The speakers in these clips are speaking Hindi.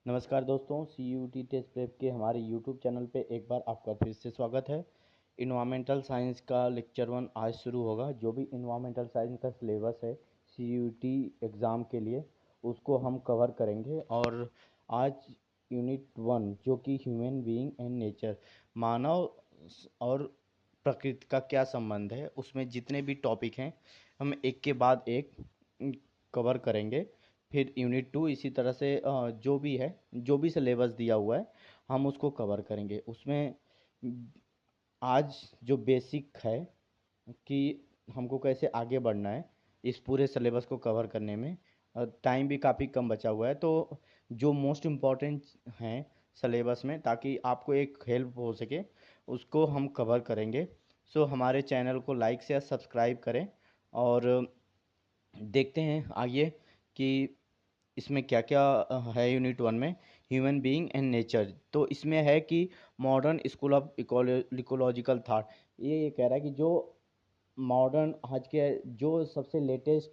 नमस्कार दोस्तों, CUT टेस्ट प्रेप के हमारे यूट्यूब चैनल पे एक बार आपका फिर से स्वागत है। इन्वामेंटल साइंस का लेक्चर 1 आज शुरू होगा। जो भी इन्वामेंटल साइंस का सिलेबस है CUT एग्ज़ाम के लिए उसको हम कवर करेंगे। और आज यूनिट 1 जो कि ह्यूमन बीइंग एंड नेचर, मानव और प्रकृति का क्या संबंध है, उसमें जितने भी टॉपिक हैं हम एक के बाद एक कवर करेंगे। फिर यूनिट 2 इसी तरह से जो भी है, जो भी सिलेबस दिया हुआ है हम उसको कवर करेंगे। उसमें आज जो बेसिक है कि हमको कैसे आगे बढ़ना है इस पूरे सिलेबस को कवर करने में, टाइम भी काफ़ी कम बचा हुआ है, तो जो मोस्ट इम्पॉर्टेंट हैं सिलेबस में, ताकि आपको एक हेल्प हो सके, उसको हम कवर करेंगे। सो हमारे चैनल को लाइक से सब्सक्राइब करें और देखते हैं आगे कि इसमें क्या क्या है। यूनिट 1 में ह्यूमन बीइंग एंड नेचर, तो इसमें है कि modern school of ecological thought. ये कह रहा है कि जो मॉडर्न आज के जो सबसे लेटेस्ट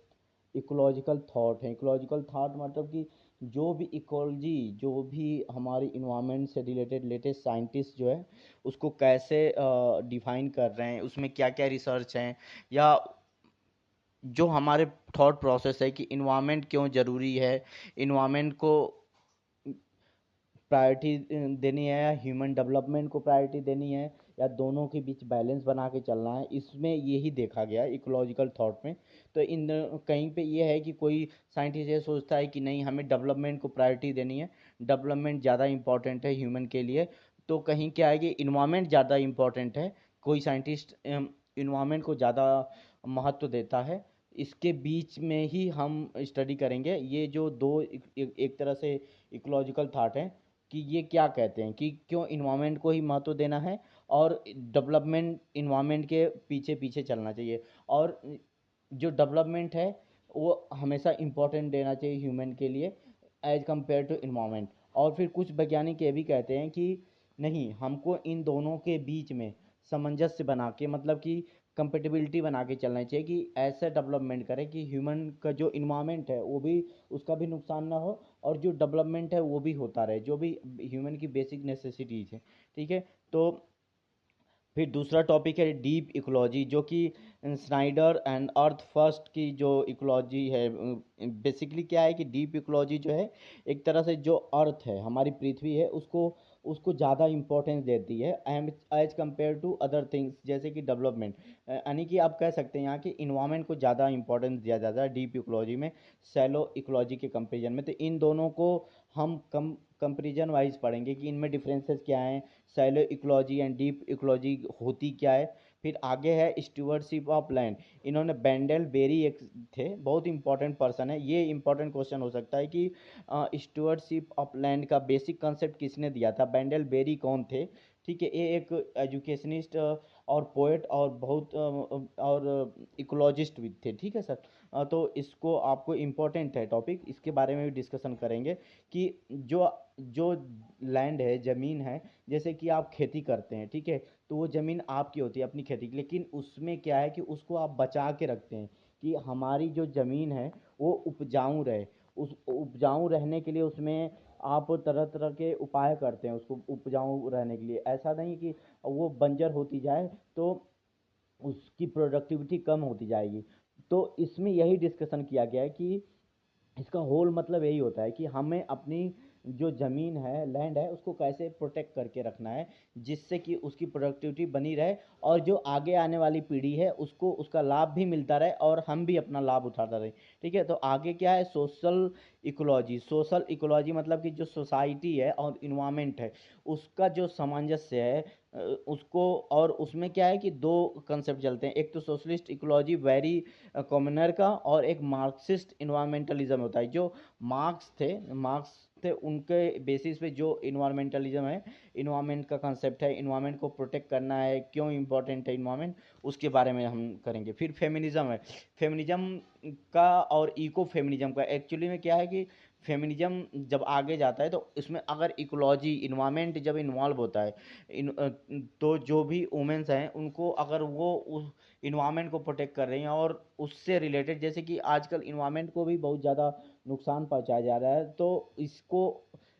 इकोलॉजिकल थॉट है। इकोलॉजिकल थॉट मतलब कि जो भी इकोलॉजी, जो भी हमारी इन्वायरमेंट से रिलेटेड लेटेस्ट साइंटिस्ट जो है उसको कैसे डिफाइन कर रहे हैं, उसमें क्या क्या रिसर्च हैं, या जो हमारे थॉट प्रोसेस है कि इन्वायरमेंट क्यों ज़रूरी है, इन्वायरमेंट को प्रायोरिटी देनी है या ह्यूमन डेवलपमेंट को प्रायोरिटी देनी है, या दोनों के बीच बैलेंस बना के चलना है, इसमें यही देखा गया है इकोलॉजिकल थॉट में। तो इन कहीं पे ये है कि कोई साइंटिस्ट ये सोचता है कि नहीं, हमें डेवलपमेंट को प्रायोरिटी देनी है, डेवलपमेंट ज़्यादा इंपॉर्टेंट है ह्यूमन के लिए, तो कहीं क्या है कि इन्वायरमेंट ज़्यादा इंपॉर्टेंट है, कोई साइंटिस्ट इन्वायरमेंट को ज़्यादा महत्व देता है। इसके बीच में ही हम स्टडी करेंगे ये जो दो एक तरह से इकोलॉजिकल थाट हैं कि ये क्या कहते हैं कि क्यों इन्वायरमेंट को ही महत्व देना है और डेवलपमेंट इन्वायरमेंट के पीछे पीछे चलना चाहिए, और जो डेवलपमेंट है वो हमेशा इम्पोर्टेंट देना चाहिए ह्यूमन के लिए एज कंपेयर टू इन्वायरमेंट। और फिर कुछ वैज्ञानिक ये भी कहते हैं कि नहीं, हमको इन दोनों के बीच में सामंजस्य बना के, मतलब कि कंपेटिबिलिटी बना के चलना चाहिए कि ऐसा डेवलपमेंट करें कि ह्यूमन का जो इन्वायरमेंट है वो भी, उसका भी नुकसान ना हो, और जो डेवलपमेंट है वो भी होता रहे, जो भी ह्यूमन की बेसिक नेसेसिटीज है। ठीक है, तो फिर दूसरा टॉपिक है डीप इकोलॉजी, जो कि स्नाइडर एंड अर्थ फर्स्ट की जो इकोलॉजी है। बेसिकली क्या है कि डीप इकोलॉजी जो है, एक तरह से जो अर्थ है, हमारी पृथ्वी है, उसको उसको ज़्यादा इंपॉर्टेंस देती है as compare to other things, जैसे कि डेवलपमेंट। यानी कि आप कह सकते हैं यहाँ कि इन्वायरमेंट को ज़्यादा इंपॉर्टेंस दिया जाता है डीप इकोलॉजी में, सैलो इकोलॉजी के कंपेरिजन में। तो इन दोनों को हम कंपेरिजन वाइज पढ़ेंगे कि इनमें डिफरेंसेस क्या हैं, shallow ecology and deep ecology होती क्या है। फिर आगे है स्टूवर्डशिप ऑफ लैंड। इन्होंने बेंडल बेरी एक थे, बहुत इंपॉर्टेंट पर्सन है, ये इंपॉर्टेंट क्वेश्चन हो सकता है कि स्टूवर्डशिप ऑफ लैंड का बेसिक कंसेप्ट किसने दिया था, बेंडल बेरी कौन थे। ठीक है, ये एक एजुकेशनिस्ट और पोएट और बहुत और इकोलॉजिस्ट भी थे। ठीक है सर, तो इसको आपको इम्पोर्टेंट है टॉपिक, इसके बारे में भी डिस्कशन करेंगे कि जो जो लैंड है, ज़मीन है, जैसे कि आप खेती करते हैं, ठीक है, तो वो ज़मीन आपकी होती है अपनी खेती की, लेकिन उसमें क्या है कि उसको आप बचा के रखते हैं कि हमारी जो ज़मीन है वो उपजाऊ रहे। उस उपजाऊ रहने के लिए उसमें आप तरह तरह के उपाय करते हैं उसको उपजाऊ रहने के लिए। ऐसा नहीं कि वो बंजर होती जाए तो उसकी प्रोडक्टिविटी कम होती जाएगी। तो इसमें यही डिस्कशन किया गया है कि इसका होल मतलब यही होता है कि हमें अपनी जो ज़मीन है, लैंड है, उसको कैसे प्रोटेक्ट करके रखना है जिससे कि उसकी प्रोडक्टिविटी बनी रहे, और जो आगे आने वाली पीढ़ी है उसको उसका लाभ भी मिलता रहे और हम भी अपना लाभ उठाता रहे। ठीक है, तो आगे क्या है, सोशल इकोलॉजी। सोशल इकोलॉजी मतलब कि जो सोसाइटी है और इन्वायरमेंट है उसका जो सामंजस्य है, उसको, और उसमें क्या है कि दो कंसेप्ट चलते हैं, एक तो सोशलिस्ट इकोलॉजी वेरी कॉमनर का, और एक मार्क्सिस्ट इन्वायरमेंटलिज्म होता है। जो मार्क्स थे उनके बेसिस पे जो इन्वायरमेंटलिज्म है, इन्वायरमेंट का कंसेप्ट है, इन्वायरमेंट को प्रोटेक्ट करना है, क्यों इंपॉर्टेंट है इन्वायरमेंट, उसके बारे में हम करेंगे। फिर फेमिनिज्म है, फेमिनिज्म का और इको फेमिनिज्म का। एक्चुअली में क्या है कि फेमिनिज्म जब आगे जाता है तो इसमें अगर इकोलॉजी, इन्वायरमेंट जब इन्वॉल्व होता है, तो जो भी वुमेन्स हैं उनको, अगर वो उस इन्वायरमेंट को प्रोटेक्ट कर रही हैं और उससे रिलेटेड, जैसे कि आजकल इन्वायरमेंट को भी बहुत ज़्यादा नुकसान पहुंचाया जा रहा है, तो इसको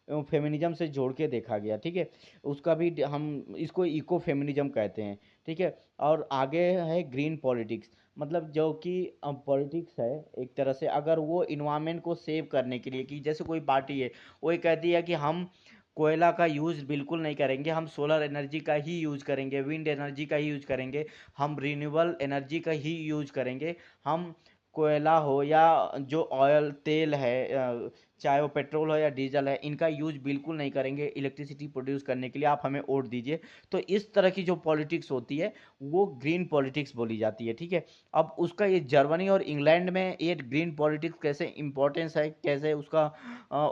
फेमिनिज्म से जोड़ के देखा गया, ठीक है। उसका भी हम इसको इको फेमिनिज्म कहते हैं, ठीक है। और आगे है ग्रीन पॉलिटिक्स, मतलब जो कि पॉलिटिक्स है एक तरह से, अगर वो इन्वायरमेंट को सेव करने के लिए, कि जैसे कोई पार्टी है वो ये कहती है कि हम कोयला का यूज़ बिल्कुल नहीं करेंगे, हम सोलर एनर्जी का ही यूज़ करेंगे, विंड एनर्जी का ही यूज़ करेंगे, हम रिन्यूएबल एनर्जी का ही यूज़ करेंगे, हम कोयला हो या जो ऑयल तेल है, चाहे वो पेट्रोल हो या डीजल है, इनका यूज बिल्कुल नहीं करेंगे इलेक्ट्रिसिटी प्रोड्यूस करने के लिए, आप हमें वोट दीजिए। तो इस तरह की जो पॉलिटिक्स होती है वो ग्रीन पॉलिटिक्स बोली जाती है, ठीक है। अब उसका ये जर्मनी और इंग्लैंड में ये ग्रीन पॉलिटिक्स कैसे इंपॉर्टेंस है, कैसे उसका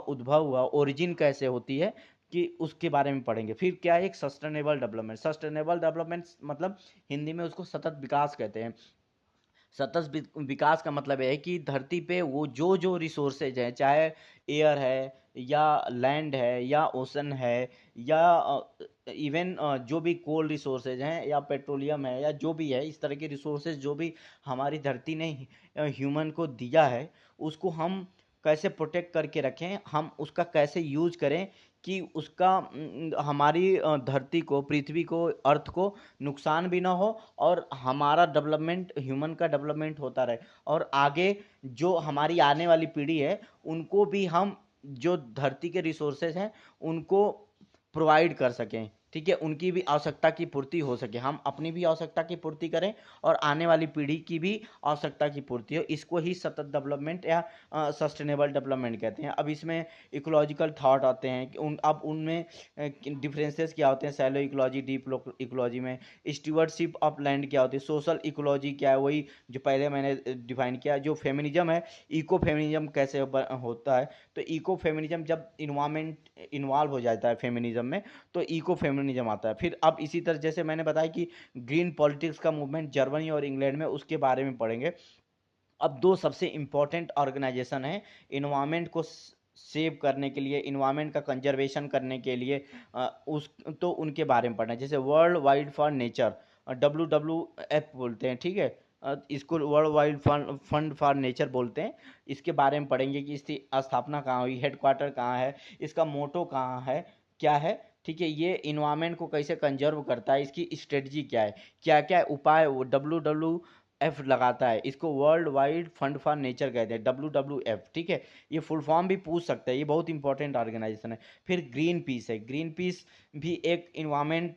उद्भव हुआ, ओरिजिन कैसे होती है, कि उसके बारे में पढ़ेंगे। फिर क्या है एक सस्टेनेबल डेवलपमेंट। सस्टेनेबल डेवलपमेंट मतलब हिंदी में उसको सतत विकास कहते हैं। सतत विकास का मतलब है कि धरती पे वो जो जो रिसोर्सेज हैं, चाहे एयर है या लैंड है या ओशन है या इवन जो भी कोल रिसोर्सेज हैं या पेट्रोलियम है या जो भी है, इस तरह के रिसोर्सेज जो भी हमारी धरती ने ह्यूमन को दिया है, उसको हम कैसे प्रोटेक्ट करके रखें, हम उसका कैसे यूज करें कि उसका हमारी धरती को, पृथ्वी को, अर्थ को नुकसान भी ना हो, और हमारा डेवलपमेंट, ह्यूमन का डेवलपमेंट होता रहे, और आगे जो हमारी आने वाली पीढ़ी है उनको भी हम जो धरती के रिसोर्सेज हैं उनको प्रोवाइड कर सकें, ठीक है। उनकी भी आवश्यकता की पूर्ति हो सके, हम अपनी भी आवश्यकता की पूर्ति करें और आने वाली पीढ़ी की भी आवश्यकता की पूर्ति हो। इसको ही सतत डेवलपमेंट या सस्टेनेबल डेवलपमेंट कहते हैं। अब इसमें इकोलॉजिकल थॉट आते हैं कि अब उनमें डिफरेंसेस क्या होते हैं, सैलो इकोलॉजी, डीप इकोलॉजी में स्टीवर्डशिप ऑफ लैंड क्या होती है, सोशल इकोलॉजी क्या है, वही जो पहले मैंने डिफाइन किया। जो फेमिनिज्म है, इको फेमिनिज्म कैसे होता है, तो इको फेमिनिज्म जब इन्वायरमेंट इन्वॉल्व हो जाता है फेमिनिज्म में, तो इको फेमिनिज्म आता है। फिर अब इसी तरह जैसे मैंने बताया कि ग्रीन पॉलिटिक्स का मूवमेंट जर्मनी और इंग्लैंड में, उसके बारे में पढ़ेंगे। अब दो सबसे इंपॉर्टेंट ऑर्गेनाइजेशन है इन्वायरमेंट को सेव करने के लिए, इन्वायरमेंट का कंजर्वेशन करने के लिए, उस तो उनके बारे में पढ़ना है। जैसे world wide for nature, WWF बोलते हैं, ठीक है। इसको world wide fund for nature बोलते हैं। इसके बारे में पढ़ेंगे कि इसकी स्थापना कहाँ हुई, हेडक्वार्टर कहाँ है, इसका मोटो कहाँ है, क्या है, ठीक है। ये इन्वायरमेंट को कैसे कंजर्व करता है, इसकी स्ट्रेटजी क्या है, क्या क्या उपाय WWF लगाता है। इसको world wide fund for nature कहते हैं, WWF, ठीक है। ये फुल फॉर्म भी पूछ सकते हैं, ये बहुत इंपॉर्टेंट ऑर्गेनाइजेशन है। फिर ग्रीन पीस है, ग्रीन पीस भी एक इन्वायरमेंट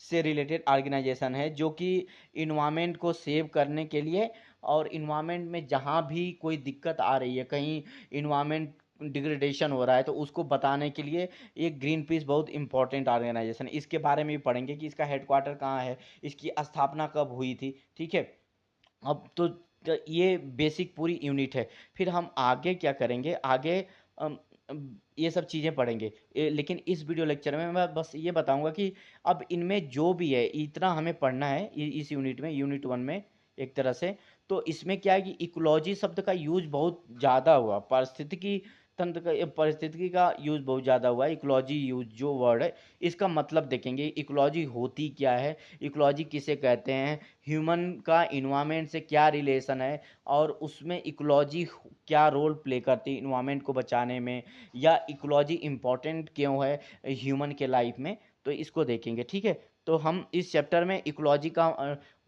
से रिलेटेड ऑर्गेनाइजेशन है, जो कि इन्वायरमेंट को सेव करने के लिए, और इन्वायरमेंट में जहाँ भी कोई दिक्कत आ रही है, कहीं इन्वायरमेंट डिग्रेडेशन हो रहा है, तो उसको बताने के लिए ये ग्रीन पीस बहुत इंपॉर्टेंट ऑर्गेनाइजेशन है। इसके बारे में भी पढ़ेंगे कि इसका हेडक्वार्टर कहाँ है, इसकी स्थापना कब हुई थी, ठीक है। अब तो ये बेसिक पूरी यूनिट है। फिर हम आगे क्या करेंगे, आगे ये सब चीज़ें पढ़ेंगे। लेकिन इस वीडियो लेक्चर में मैं बस ये बताऊंगा कि अब इनमें जो भी है इतना हमें पढ़ना है इस यूनिट में, यूनिट 1 में एक तरह से। तो इसमें क्या है कि इकोलॉजी शब्द का यूज बहुत ज़्यादा हुआ, पारिस्थितिकी तंत्र का, परिस्थितिकी का यूज बहुत ज़्यादा हुआ है। इकोलॉजी यूज जो वर्ड है, इसका मतलब देखेंगे, इकोलॉजी होती क्या है, इकोलॉजी किसे कहते हैं, ह्यूमन का इन्वायरमेंट से क्या रिलेशन है, और उसमें इकोलॉजी क्या रोल प्ले करती है इन्वायरमेंट को बचाने में, या इकोलॉजी इम्पोर्टेंट क्यों है ह्यूमन के लाइफ में, तो इसको देखेंगे, ठीक है। तो हम इस चैप्टर में इकोलॉजी का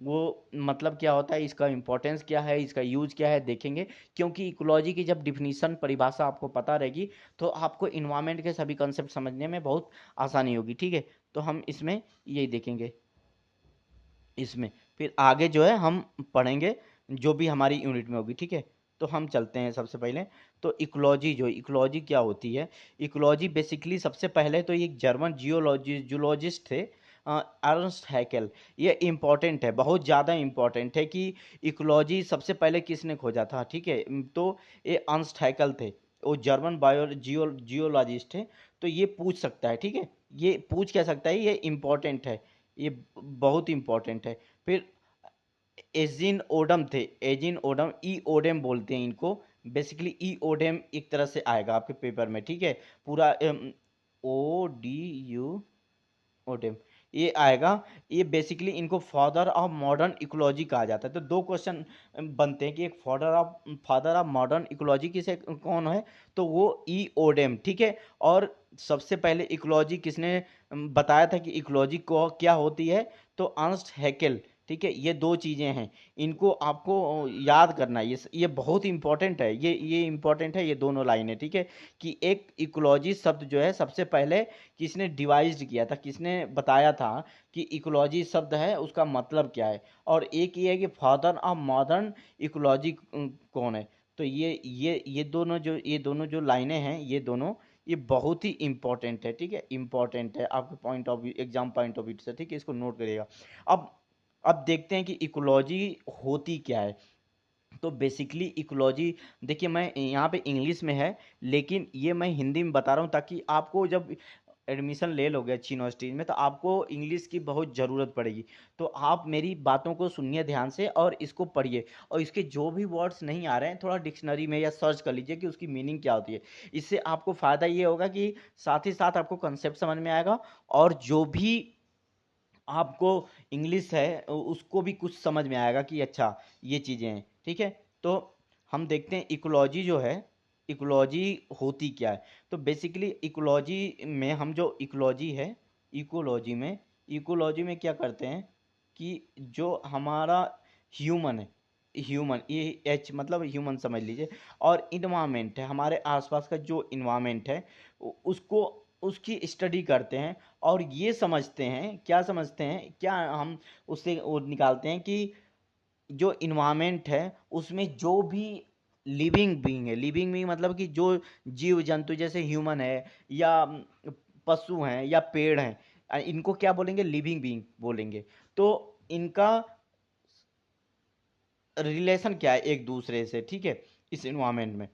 वो मतलब क्या होता है, इसका इम्पोर्टेंस क्या है, इसका यूज क्या है, देखेंगे। क्योंकि इकोलॉजी की जब डिफिनीशन, परिभाषा आपको पता रहेगी, तो आपको इन्वायरमेंट के सभी कंसेप्ट समझने में बहुत आसानी होगी, ठीक है। तो हम इसमें यही देखेंगे इसमें। फिर आगे जो है हम पढ़ेंगे जो भी हमारी यूनिट में होगी, ठीक है। तो हम चलते हैं सबसे पहले। तो इकोलॉजी, जो इकोलॉजी क्या होती है, इकोलॉजी बेसिकली सबसे पहले तो एक जर्मन जूलॉजिस्ट थे, अर्नस्ट हैकेल। ये इम्पॉर्टेंट है, बहुत ज़्यादा इम्पॉर्टेंट है कि इकोलॉजी सबसे पहले किसने खोजा था, ठीक है। तो ये अर्नस्ट हैकेल थे, वो जर्मन जियोलॉजिस्ट थे। तो ये पूछ सकता है, ठीक है, ये पूछ क्या सकता है, ये इम्पॉर्टेंट है, ये बहुत इंपॉर्टेंट है। फिर एजिन ओडम थे, एजिन ओडम, ई ओडेम बोलते हैं इनको। बेसिकली ई ओडेम एक तरह से आएगा आपके पेपर में, ठीक है। पूरा O D U ओडेम, ये आएगा। ये बेसिकली इनको फादर ऑफ मॉडर्न इकोलॉजी कहा जाता है। तो दो क्वेश्चन बनते हैं कि एक फादर ऑफ मॉडर्न इकोलॉजी किसे कौन है, तो वो ई ओडेम, ठीक है। और सबसे पहले इकोलॉजी किसने बताया था कि इकोलॉजी को क्या होती है, तो अर्नस्ट हैकेल, ठीक है। ये दो चीज़ें हैं, इनको आपको याद करना है। ये बहुत इंपॉर्टेंट है, ये इंपॉर्टेंट है, ये दोनों लाइनें, ठीक है। कि एक इकोलॉजी शब्द जो है सबसे पहले किसने डिवाइज्ड किया था, किसने बताया था कि इकोलॉजी शब्द है उसका मतलब क्या है। और एक ये है कि फादर ऑफ मॉडर्न इकोलॉजी कौन है। तो ये दोनों जो लाइनें हैं, ये बहुत ही इंपॉर्टेंट है, ठीक है। इंपॉर्टेंट है आपके point of view, exam point of view से, ठीक है। इसको नोट करिएगा। अब अब देखते हैं कि इकोलॉजी होती क्या है। तो बेसिकली इकोलॉजी, देखिए मैं यहाँ पे इंग्लिश में है, लेकिन ये मैं हिंदी में बता रहा हूँ ताकि आपको जब एडमिशन ले लोगे अच्छी यूनिवर्सिटी में तो आपको इंग्लिश की बहुत ज़रूरत पड़ेगी। तो आप मेरी बातों को सुनिए ध्यान से और इसको पढ़िए, और इसके जो भी वर्ड्स नहीं आ रहे हैं थोड़ा डिक्शनरी में या सर्च कर लीजिए कि उसकी मीनिंग क्या होती है। इससे आपको फ़ायदा ये होगा कि साथ ही साथ आपको कंसेप्ट समझ में आएगा, और जो भी आपको इंग्लिश है उसको भी कुछ समझ में आएगा कि अच्छा ये चीज़ें हैं, ठीक है। तो हम देखते हैं इकोलॉजी जो है, इकोलॉजी होती क्या है। तो बेसिकली इकोलॉजी में हम जो इकोलॉजी है, इकोलॉजी में क्या करते हैं कि जो हमारा ह्यूमन है, ह्यूमन ये एच मतलब ह्यूमन समझ लीजिए, और इन्वामेंट है, हमारे आसपास का जो इन्वामेंट है उसको उसकी स्टडी करते हैं। और ये समझते हैं, क्या समझते हैं, क्या हम उससे वो निकालते हैं कि जो इन्वायरमेंट है उसमें जो भी लिविंग बीइंग है, लिविंग बीइंग मतलब कि जो जीव जंतु जैसे ह्यूमन है या पशु हैं या पेड़ हैं, इनको क्या बोलेंगे, लिविंग बीइंग बोलेंगे। तो इनका रिलेशन क्या है एक दूसरे से, ठीक है, इस इन्वायरमेंट में।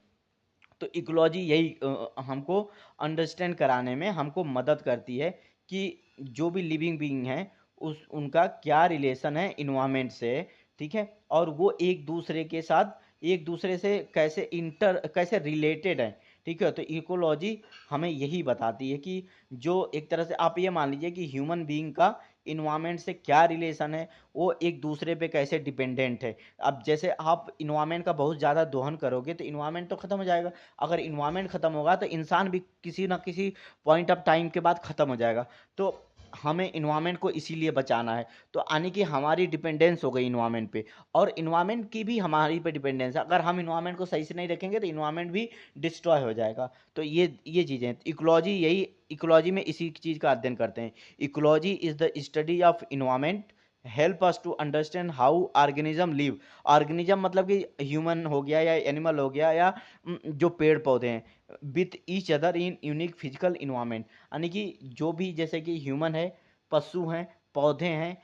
तो इकोलॉजी यही हमको अंडरस्टैंड कराने में हमको मदद करती है कि जो भी लिविंग बीइंग है उस उनका क्या रिलेशन है इन्वायरमेंट से, ठीक है। और वो एक दूसरे से कैसे रिलेटेड है, ठीक है। तो इकोलॉजी हमें यही बताती है कि जो एक तरह से आप ये मान लीजिए कि ह्यूमन बीइंग का इन्वायरमेंट से क्या रिलेशन है, वो एक दूसरे पे कैसे डिपेंडेंट है। अब जैसे आप इन्वायरमेंट का बहुत ज़्यादा दोहन करोगे तो इन्वायरमेंट तो ख़त्म हो जाएगा। अगर इन्वायरमेंट ख़त्म होगा तो इंसान भी किसी ना किसी पॉइंट ऑफ टाइम के बाद ख़त्म हो जाएगा। तो हमें इन्वायरमेंट को इसीलिए बचाना है। तो यानी कि हमारी डिपेंडेंस हो गई इन्वायरमेंट पे, और इन्वायरमेंट की भी हमारी पे डिपेंडेंस है। अगर हम इन्वायरमेंट को सही से नहीं रखेंगे तो इन्वायरमेंट भी डिस्ट्रॉय हो जाएगा। तो ये चीज़ें हैं। इकोलॉजी में इसी चीज़ का अध्ययन करते हैं। Ecology is the study of environment, help us to understand how organism live. Organism मतलब कि ह्यूमन हो गया या एनिमल हो गया या जो पेड़ पौधे हैं, with each other in unique physical environment. यानी कि जो भी जैसे कि ह्यूमन है, पशु हैं, पौधे हैं,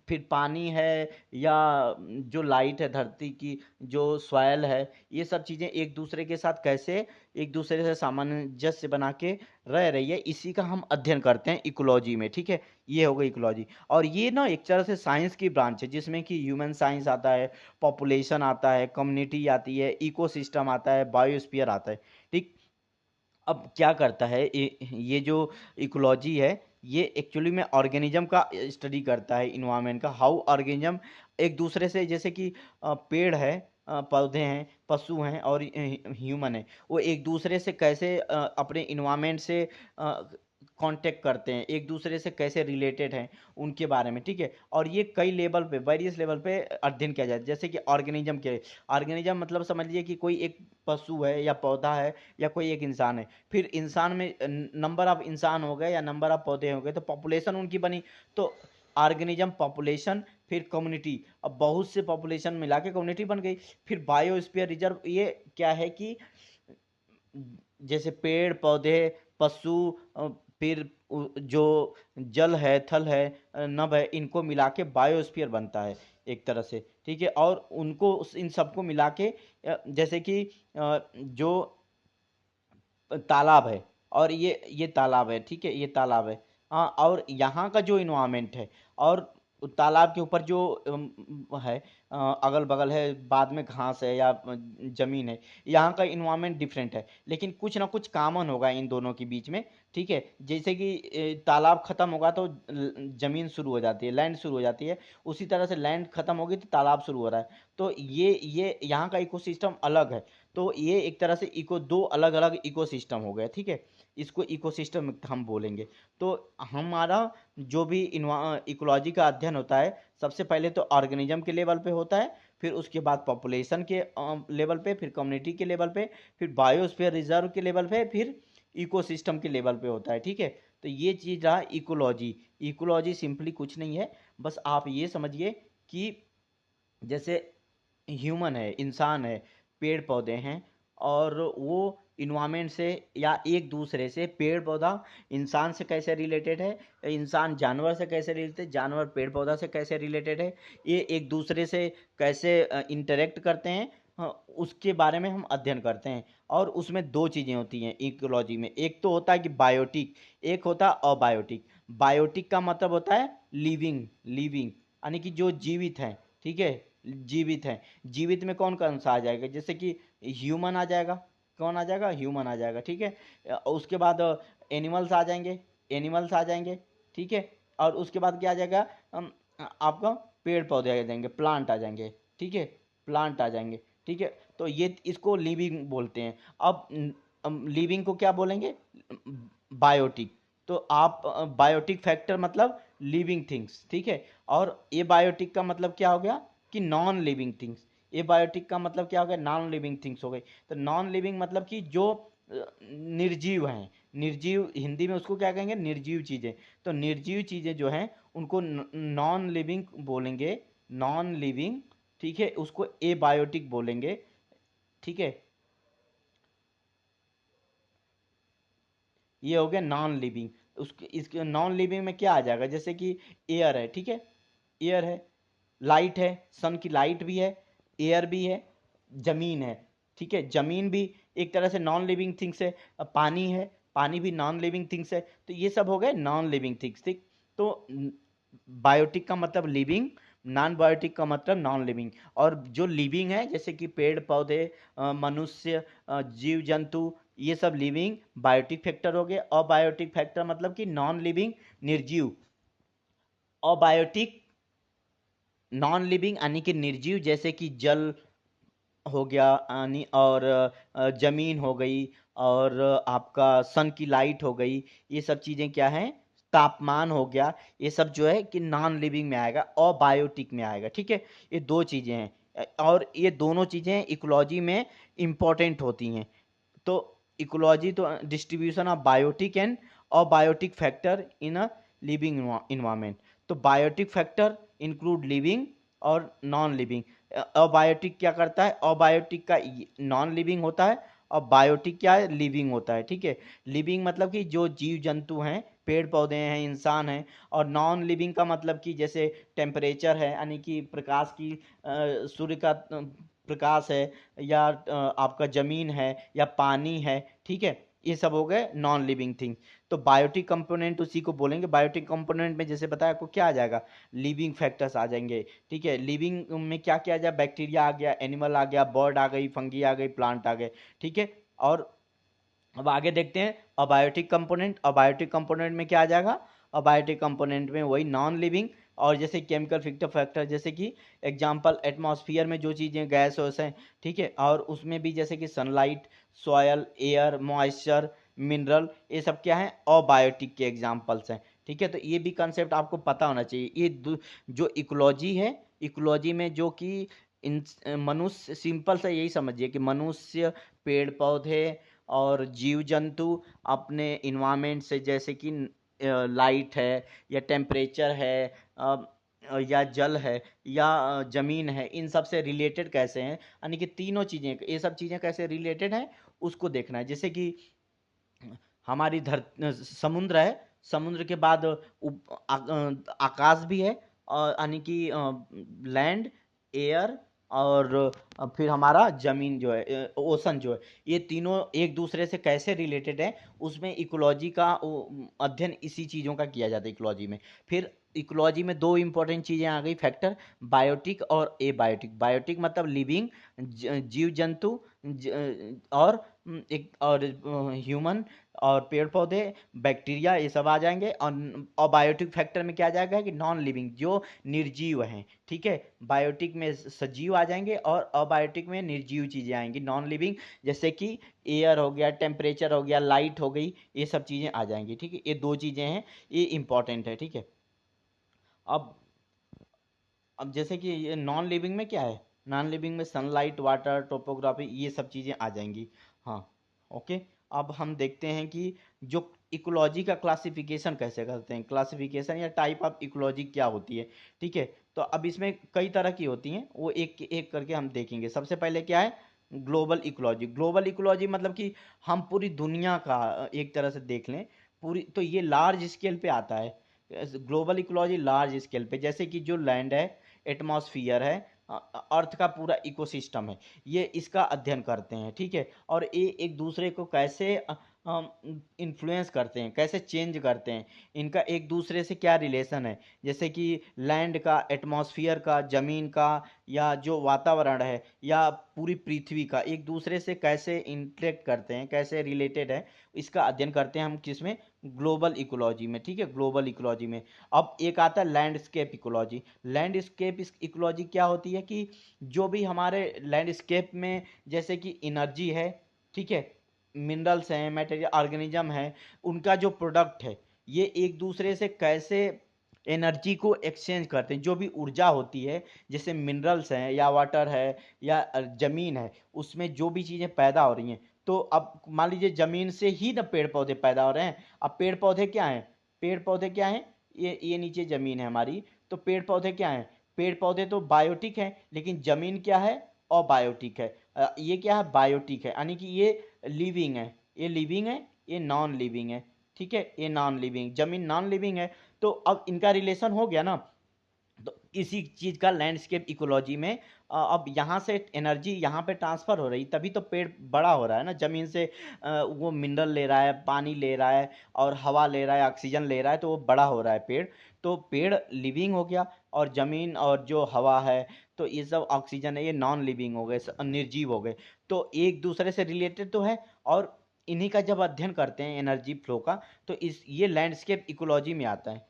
फिर पानी है, या जो लाइट है धरती की, जो सॉयल है, ये सब चीज़ें एक दूसरे के साथ कैसे एक दूसरे से सामंजस्य बना के रह रही है, इसी का हम अध्ययन करते हैं इकोलॉजी में, ठीक है। ये हो गई इकोलॉजी। और ये ना एक तरह से साइंस की ब्रांच है जिसमें कि ह्यूमन साइंस आता है, पॉपुलेशन आता है, कम्युनिटी आती है, इकोसिस्टम आता है, बायोस्फीयर आता है, ठीक। अब क्या करता है ये जो इकोलॉजी है, ये एक्चुअली में ऑर्गेनिज्म का स्टडी करता है, इन्वायरमेंट का, हाउ ऑर्गेनिज्म एक दूसरे से, जैसे कि पेड़ है, पौधे हैं, पशु हैं, और ह्यूमन है, वो एक दूसरे से कैसे अपने इन्वायरमेंट से कांटेक्ट करते हैं, एक दूसरे से कैसे रिलेटेड हैं उनके बारे में, ठीक है। और ये कई लेवल पे, वेरियस लेवल पे अध्ययन किया जाता है। जैसे कि ऑर्गेनिज्म मतलब समझ लीजिए कि कोई एक पशु है या पौधा है या कोई एक इंसान है। फिर इंसान में नंबर ऑफ इंसान हो गए या नंबर ऑफ पौधे हो गए तो पॉपुलेशन उनकी बनी। तो ऑर्गेनिज्म, पॉपुलेशन, फिर कम्युनिटी, अब बहुत से पॉपुलेशन मिला के कम्युनिटी बन गई। फिर बायोस्फीयर रिजर्व, ये क्या है कि जैसे पेड़ पौधे, पशु, फिर जो जल है, थल है, नभ है, इनको मिला के बायोस्फीयर बनता है एक तरह से, ठीक है। और उनको इन सबको मिला के जैसे कि जो तालाब है, और ये तालाब है, ठीक है, ये तालाब है। हाँ, और यहाँ का जो इन्वायरमेंट है, और तालाब के ऊपर जो है, अगल बगल है, बाद में घास है या जमीन है, यहाँ का इन्वायरमेंट डिफरेंट है, लेकिन कुछ ना कुछ कॉमन होगा इन दोनों के बीच में। ठीक है, जैसे कि तालाब खत्म होगा तो जमीन शुरू हो जाती है, लैंड शुरू हो जाती है। उसी तरह से लैंड खत्म होगी तो तालाब शुरू हो रहा है। तो ये यहाँ का इकोसिस्टम अलग है। तो ये एक तरह से दो अलग अलग इकोसिस्टम हो गए। ठीक है, इसको इकोसिस्टम हम बोलेंगे। तो हमारा जो भी इकोलॉजी का अध्ययन होता है, सबसे पहले तो ऑर्गेनिज्म के लेवल पे होता है, फिर उसके बाद पॉपुलेशन के लेवल पे, फिर कम्युनिटी के लेवल पे, फिर बायोस्फीयर रिजर्व के लेवल पे, फिर इकोसिस्टम के लेवल पे होता है। ठीक है, तो ये चीज़ रहा इकोलॉजी। इकोलॉजी सिंपली कुछ नहीं है, बस आप ये समझिए कि जैसे ह्यूमन है, इंसान है, पेड़ पौधे हैं, और वो इन्वायरमेंट से या एक दूसरे से, पेड़ पौधा इंसान से कैसे रिलेटेड है, इंसान जानवर से कैसे रिलेटेड है, जानवर पेड़ पौधा से कैसे रिलेटेड है, ये एक दूसरे से कैसे इंटरेक्ट करते हैं, उसके बारे में हम अध्ययन करते हैं। और उसमें दो चीज़ें होती हैं इकोलॉजी में, एक तो होता है कि बायोटिक, एक होता है अबायोटिक। बायोटिक का मतलब होता है लिविंग, लिविंग यानी कि जो जीवित हैं। ठीक है, जीवित हैं। जीवित में कौन कौन सा आ जाएगा, जैसे कि ह्यूमन आ जाएगा। कौन आ जाएगा, ह्यूमन आ जाएगा। ठीक है, उसके बाद एनिमल्स आ जाएंगे, एनिमल्स आ जाएंगे। ठीक है, और उसके बाद क्या आ जाएगा, आपका पेड़ पौधे आ जाएंगे, प्लांट आ जाएंगे। ठीक है, प्लांट आ जाएंगे। ठीक है, तो ये इसको लिविंग बोलते हैं। अब लिविंग को क्या बोलेंगे, बायोटिक। तो आप बायोटिक फैक्टर मतलब लिविंग थिंग्स। ठीक है, और ए बायोटिक का मतलब क्या हो गया कि नॉन लिविंग थिंग्स। ए बायोटिक का मतलब क्या हो गया, नॉन लिविंग थिंग्स हो गई। तो नॉन लिविंग मतलब कि जो निर्जीव हैं, निर्जीव हिंदी में उसको क्या कहेंगे, निर्जीव चीज़ें। तो निर्जीव चीज़ें जो हैं उनको नॉन लिविंग बोलेंगे, नॉन लिविंग। ठीक है, उसको ए बायोटिक बोलेंगे। ठीक है, ये हो गया नॉन लिविंग। उसके इसके नॉन लिविंग में क्या आ जाएगा, जैसे कि एयर है। ठीक है, एयर है, लाइट है, सन की लाइट भी है, एयर भी है, जमीन है। ठीक है, जमीन भी एक तरह से नॉन लिविंग थिंग्स है। पानी है, पानी भी नॉन लिविंग थिंग्स है। तो ये सब हो गए नॉन लिविंग थिंग्स। ठीक, तो बायोटिक का मतलब लिविंग, नॉन बायोटिक का मतलब नॉन लिविंग। और जो लिविंग है जैसे कि पेड़ पौधे, मनुष्य, जीव जंतु, ये सब लिविंग बायोटिक फैक्टर हो गए। अबायोटिक फैक्टर मतलब कि नॉन लिविंग, निर्जीव। अबायोटिक नॉन लिविंग यानी कि निर्जीव, जैसे कि जल हो गया, यानी और जमीन हो गई, और आपका सन की लाइट हो गई। ये सब चीज़ें क्या हैं, तापमान हो गया। ये सब जो है कि नॉन लिविंग में आएगा और बायोटिक में आएगा। ठीक है, ये दो चीज़ें हैं, और ये दोनों चीज़ें इकोलॉजी में इम्पोर्टेंट होती हैं। तो इकोलॉजी तो distribution of biotic and abiotic factor in a living environment. तो बायोटिक फैक्टर इंक्लूड लिविंग और नॉन लिविंग। अबायोटिक क्या करता है, अबायोटिक का नॉन लिविंग होता है, और बायोटिक क्या है, लिविंग होता है। ठीक है, लिविंग मतलब कि जो जीव जंतु हैं, पेड़ पौधे हैं, इंसान हैं। और नॉन लिविंग का मतलब कि जैसे टेम्परेचर है, यानी कि प्रकाश की, सूर्य का प्रकाश है, या आपका ज़मीन है, या पानी है। ठीक है, ये सब हो गए नॉन लिविंग थिंग। तो बायोटिक कंपोनेंट उसी को बोलेंगे। बायोटिक कंपोनेंट में जैसे बताया आपको क्या आ जाएगा, लिविंग फैक्टर्स आ जाएंगे। ठीक है, लिविंग में क्या क्या आ जाए, बैक्टीरिया आ गया, एनिमल आ गया, बर्ड आ गई, फंगी आ गई, प्लांट आ गए। ठीक है, और अब आगे देखते हैं अबायोटिक कंपोनेंट। अबायोटिक कंपोनेंट में क्या आ जाएगा, अबायोटिक कंपोनेंट में वही नॉन लिविंग, और जैसे केमिकल फिक्टर फैक्टर, जैसे कि एग्जांपल एटमॉस्फेयर में जो चीज़ें गैस वैस हैं। ठीक है, और उसमें भी जैसे कि sunlight, soil, air, moisture, mineral, ये सब क्या है, अबायोटिक के एग्जांपल्स हैं। ठीक है, तो ये भी कंसेप्ट आपको पता होना चाहिए। ये जो इकोलॉजी है, इकोलॉजी में जो कि इन मनुष्य, सिंपल से यही समझिए कि मनुष्य, पेड़ पौधे और जीव जंतु अपने इन्वायरमेंट से, जैसे कि लाइट है, या टेम्परेचर है, या जल है, या जमीन है, इन सब से रिलेटेड कैसे हैं, यानी कि तीनों चीज़ें, ये सब चीज़ें कैसे रिलेटेड हैं उसको देखना है। जैसे कि हमारी समुद्र है, समुद्र के बाद आकाश भी है, और यानी कि लैंड, एयर, और फिर हमारा जमीन जो है, ओशन जो है, ये तीनों एक दूसरे से कैसे रिलेटेड है, उसमें इकोलॉजी का अध्ययन इसी चीज़ों का किया जाता है इकोलॉजी में। फिर इकोलॉजी में दो इंपॉर्टेंट चीजें आ गई फैक्टर, बायोटिक और एबायोटिक। बायोटिक मतलब लिविंग जीव जंतु और एक और ह्यूमन और पेड़ पौधे, बैक्टीरिया, ये सब आ जाएंगे। और अबायोटिक फैक्टर में क्या आ जाएगा कि नॉन लिविंग जो निर्जीव हैं, ठीक है। बायोटिक में सजीव आ जाएंगे और अबायोटिक में निर्जीव चीजें आएंगी, नॉन लिविंग, जैसे कि एयर हो गया, टेम्परेचर हो गया, लाइट हो गई, ये सब चीजें आ जाएंगी, ठीक है। ये दो चीजें हैं, ये इंपॉर्टेंट है, ठीक है। अब अब जैसे कि ये नॉन लिविंग में क्या है, नॉन लिविंग में सनलाइट, वाटर, टोपोग्राफी, ये सब चीज़ें आ जाएंगी। हाँ, ओके। अब हम देखते हैं कि जो इकोलॉजी का क्लासिफिकेशन कैसे करते हैं, क्लासिफिकेशन या टाइप ऑफ इकोलॉजी क्या होती है, ठीक है। तो अब इसमें कई तरह की होती हैं, वो एक एक करके हम देखेंगे। सबसे पहले क्या है, ग्लोबल इकोलॉजी। ग्लोबल इकोलॉजी मतलब कि हम पूरी दुनिया का एक तरह से देख लें पूरी, तो ये लार्ज स्केल पे आता है। ग्लोबल इकोलॉजी लार्ज स्केल पे, जैसे कि जो लैंड है, एटमॉस्फियर है, अर्थ का पूरा इकोसिस्टम है, ये इसका अध्ययन करते हैं, ठीक है। और ये एक दूसरे को कैसे इन्फ्लुएंस करते हैं, कैसे चेंज करते हैं, इनका एक दूसरे से क्या रिलेशन है, जैसे कि लैंड का, एटमॉस्फियर का, ज़मीन का, या जो वातावरण है, या पूरी पृथ्वी का एक दूसरे से कैसे इंटरेक्ट करते हैं, कैसे रिलेटेड है, इसका अध्ययन करते हैं हम किसमें, ग्लोबल इकोलॉजी में, ठीक है, ग्लोबल इकोलॉजी में। अब एक आता है लैंडस्केप इकोलॉजी। लैंडस्केप इकोलॉजी क्या होती है कि जो भी हमारे लैंडस्केप में, जैसे कि एनर्जी है, ठीक है, मिनरल्स हैं, मटेरियल, ऑर्गेनिज्म है, उनका जो प्रोडक्ट है, ये एक दूसरे से कैसे एनर्जी को एक्सचेंज करते हैं। जो भी ऊर्जा होती है, जैसे मिनरल्स हैं या वाटर है या ज़मीन है, उसमें जो भी चीज़ें पैदा हो रही हैं, तो अब मान लीजिए ज़मीन से ही ना पेड़ पौधे पैदा हो रहे हैं। अब पेड़ पौधे क्या हैं, पेड़ पौधे क्या हैं, ये नीचे ज़मीन है हमारी, तो पेड़ पौधे क्या हैं, पेड़ पौधे तो बायोटिक हैं, लेकिन ज़मीन क्या है, अबायोटिक है। ये क्या है, बायोटिक है, यानी कि ये लिविंग है, ये लिविंग है, ये नॉन लिविंग है, ठीक है। ये नॉन लिविंग, जमीन नॉन लिविंग है। तो अब इनका रिलेशन हो गया ना, तो इसी चीज का लैंडस्केप इकोलॉजी में अब यहाँ से एनर्जी यहाँ पे ट्रांसफर हो रही, तभी तो पेड़ बड़ा हो रहा है ना, जमीन से वो मिनरल ले रहा है, पानी ले रहा है, और हवा ले रहा है, ऑक्सीजन ले रहा है, तो वो बड़ा हो रहा है पेड़। तो पेड़ लिविंग हो गया, और जमीन और जो हवा है, तो ये सब ऑक्सीजन है, ये नॉन लिविंग हो गए, निर्जीव हो गए। तो एक दूसरे से रिलेटेड तो है, और इन्हीं का जब अध्ययन करते हैं एनर्जी फ्लो का, तो इस ये लैंडस्केप इकोलॉजी में आता है।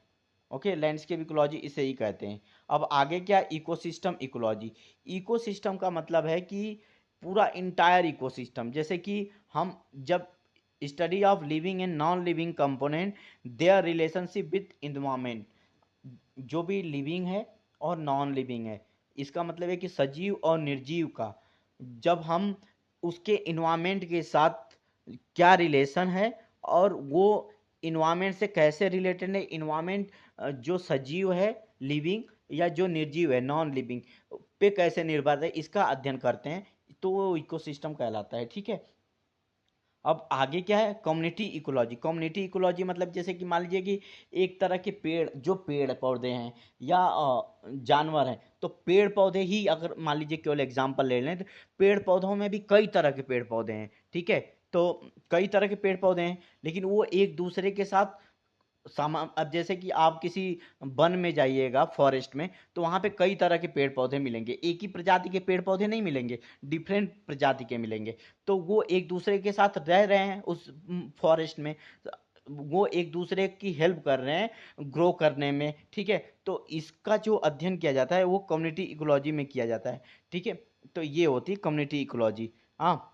ओके, लैंडस्केप इकोलॉजी इसे ही कहते हैं। अब आगे क्या, इकोसिस्टम इकोलॉजी। इकोसिस्टम का मतलब है कि पूरा इंटायर इकोसिस्टम, जैसे कि हम जब study of living and non living component, their relationship with environment, जो भी लिविंग है और नॉन लिविंग है, इसका मतलब है कि सजीव और निर्जीव का, जब हम उसके इन्वायरमेंट के साथ क्या रिलेशन है, और वो इन्वायरमेंट से कैसे रिलेटेड है, इन्वायरमेंट जो सजीव है लिविंग, या जो निर्जीव है नॉन लिविंग पे कैसे निर्भर है, इसका अध्ययन करते हैं, तो वो इकोसिस्टम कहलाता है, ठीक है। अब आगे क्या है, कम्युनिटी इकोलॉजी। कम्युनिटी इकोलॉजी मतलब जैसे कि मान लीजिए कि एक तरह के पेड़, जो पेड़ पौधे हैं या जानवर हैं, तो पेड़ पौधे ही अगर मान लीजिए केवल एग्जांपल ले लें, तो पेड़ पौधों में भी कई तरह के पेड़ पौधे हैं, ठीक है। तो कई तरह के पेड़ पौधे हैं, लेकिन वो एक दूसरे के साथ सामा, अब जैसे कि आप किसी वन में जाइएगा, फॉरेस्ट में, तो वहाँ पे कई तरह के पेड़ पौधे मिलेंगे, एक ही प्रजाति के पेड़ पौधे नहीं मिलेंगे, डिफरेंट प्रजाति के मिलेंगे। तो वो एक दूसरे के साथ रह रहे हैं उस फॉरेस्ट में, वो एक दूसरे की हेल्प कर रहे हैं ग्रो करने में, ठीक है। तो इसका जो अध्ययन किया जाता है वो कम्युनिटी इकोलॉजी में किया जाता है, ठीक है। तो ये होती है कम्युनिटी इकोलॉजी। हाँ,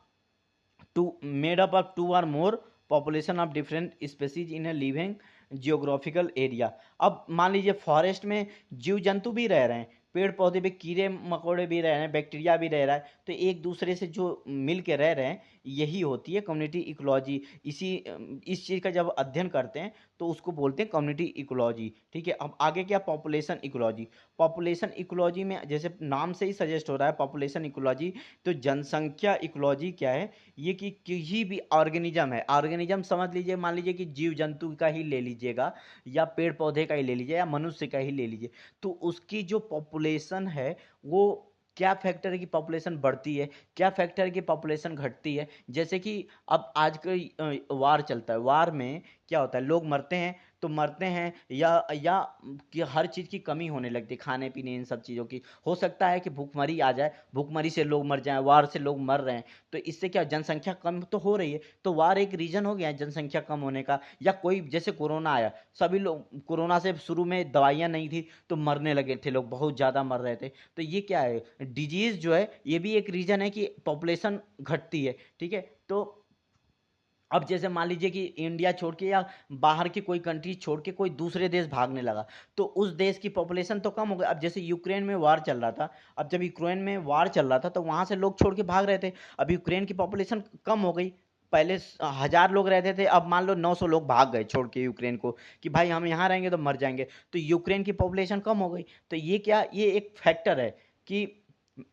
to made up of two or more population of different species in a living geographical area. अब मान लीजिए फॉरेस्ट में जीव जंतु भी रह रहे हैं, पेड़ पौधे भी, कीड़े मकोड़े भी रह रहे हैं, बैक्टीरिया भी रह रहा है, तो एक दूसरे से जो मिल के रह रहे हैं, यही होती है कम्युनिटी इकोलॉजी। इस चीज़ का जब अध्ययन करते हैं तो उसको बोलते हैं कम्युनिटी इकोलॉजी, ठीक है। अब आगे क्या, पॉपुलेशन इकोलॉजी। पॉपुलेशन इकोलॉजी में जैसे नाम से ही सजेस्ट हो रहा है पॉपुलेशन इकोलॉजी, तो जनसंख्या इकोलॉजी क्या है, ये कि किसी भी ऑर्गेनिज्म है, ऑर्गेनिज्म समझ लीजिए, मान लीजिए कि जीव जंतु का ही ले लीजिएगा, या पेड़ पौधे का ही ले लीजिए, या मनुष्य का ही ले लीजिए, तो उसकी जो पॉपुलेशन है, वो क्या फैक्टर है कि पॉपुलेशन बढ़ती है, क्या फैक्टर है कि पॉपुलेशन घटती है। जैसे कि अब आज का वार चलता है, वार में क्या होता है, लोग मरते हैं, तो मरते हैं, या कि हर चीज़ की कमी होने लगती है, खाने पीने इन सब चीज़ों की। हो सकता है कि भूखमरी आ जाए, भूखमरी से लोग मर जाएं, वार से लोग मर रहे हैं, तो इससे क्या जनसंख्या कम तो हो रही है, तो वार एक रीजन हो गया है जनसंख्या कम होने का। या कोई जैसे कोरोना आया, सभी लोग कोरोना से शुरू में दवाइयाँ नहीं थी तो मरने लगे थे लोग, बहुत ज़्यादा मर रहे थे। तो ये क्या है, डिजीज़ जो है ये भी एक रीज़न है कि पॉपुलेशन घटती है, ठीक है। तो अब जैसे मान लीजिए कि इंडिया छोड़ के या बाहर की कोई कंट्री छोड़ के कोई दूसरे देश भागने लगा, तो उस देश की पॉपुलेशन तो कम हो गई। अब जैसे यूक्रेन में वार चल रहा था, अब जब यूक्रेन में वार चल रहा था तो वहाँ से लोग छोड़ के भाग रहे थे। अब यूक्रेन की पॉपुलेशन कम हो गई, पहले 1000 लोग रहते थे, अब मान लो 900 लोग भाग गए छोड़ के यूक्रेन को, कि भाई हम यहाँ रहेंगे तो मर जाएंगे, तो यूक्रेन की पॉपुलेशन कम हो गई। तो ये क्या, ये एक फैक्टर है कि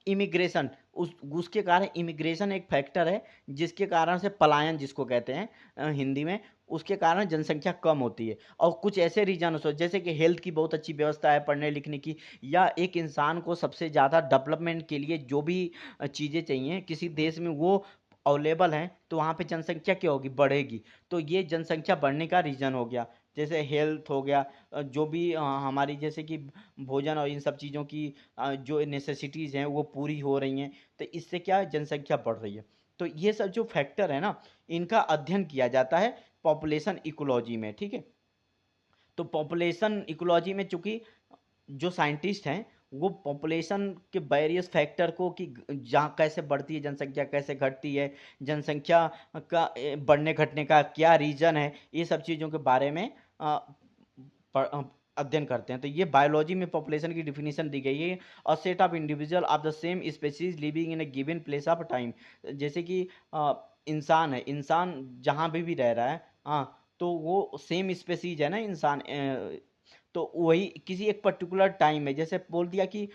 इमिग्रेशन, उसके कारण इमिग्रेशन एक फैक्टर है जिसके कारण से पलायन जिसको कहते हैं हिंदी में, उसके कारण जनसंख्या कम होती है। और कुछ ऐसे रीजन हो जैसे कि हेल्थ की बहुत अच्छी व्यवस्था है, पढ़ने लिखने की, या एक इंसान को सबसे ज़्यादा डेवलपमेंट के लिए जो भी चीज़ें चाहिए किसी देश में वो अवेलेबल हैं, तो वहाँ पे जनसंख्या क्या होगी, बढ़ेगी। तो ये जनसंख्या बढ़ने का रीज़न हो गया, जैसे हेल्थ हो गया, जो भी हमारी जैसे कि भोजन और इन सब चीज़ों की जो नेसेसिटीज़ हैं वो पूरी हो रही हैं, तो इससे क्या है, जनसंख्या बढ़ रही है। तो ये सब जो फैक्टर है ना, इनका अध्ययन किया जाता है पॉपुलेशन इकोलॉजी में, ठीक है। तो पॉपुलेशन इकोलॉजी में चूंकि जो साइंटिस्ट हैं वो पॉपुलेशन के वेरियस फैक्टर को, कि जहाँ कैसे बढ़ती है जनसंख्या, कैसे घटती है जनसंख्या का, बढ़ने घटने का क्या रीज़न है, ये सब चीज़ों के बारे में अध्ययन करते हैं। तो ये बायोलॉजी में पॉपुलेशन की डिफिनीशन दी गई है, a set of individual of the same species living in a given place of time. जैसे कि इंसान है, इंसान जहाँ भी रह रहा है, हाँ, तो वो सेम स्पेसीज है ना इंसान, तो वही किसी एक पर्टिकुलर टाइम में, जैसे बोल दिया कि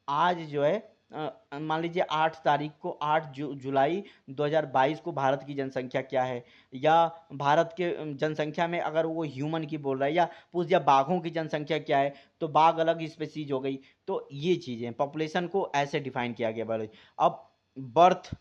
आज जो है मान लीजिए 8 तारीख को, 8 जुलाई 2022 को भारत की जनसंख्या क्या है, या भारत के जनसंख्या में अगर वो ह्यूमन की बोल रहा है, या पूछ दिया बाघों की जनसंख्या क्या है, तो बाघ अलग स्पेसीज हो गई। तो ये चीज़ें पॉपुलेशन को ऐसे डिफाइन किया गया बायोलॉजी। अब बर्थ,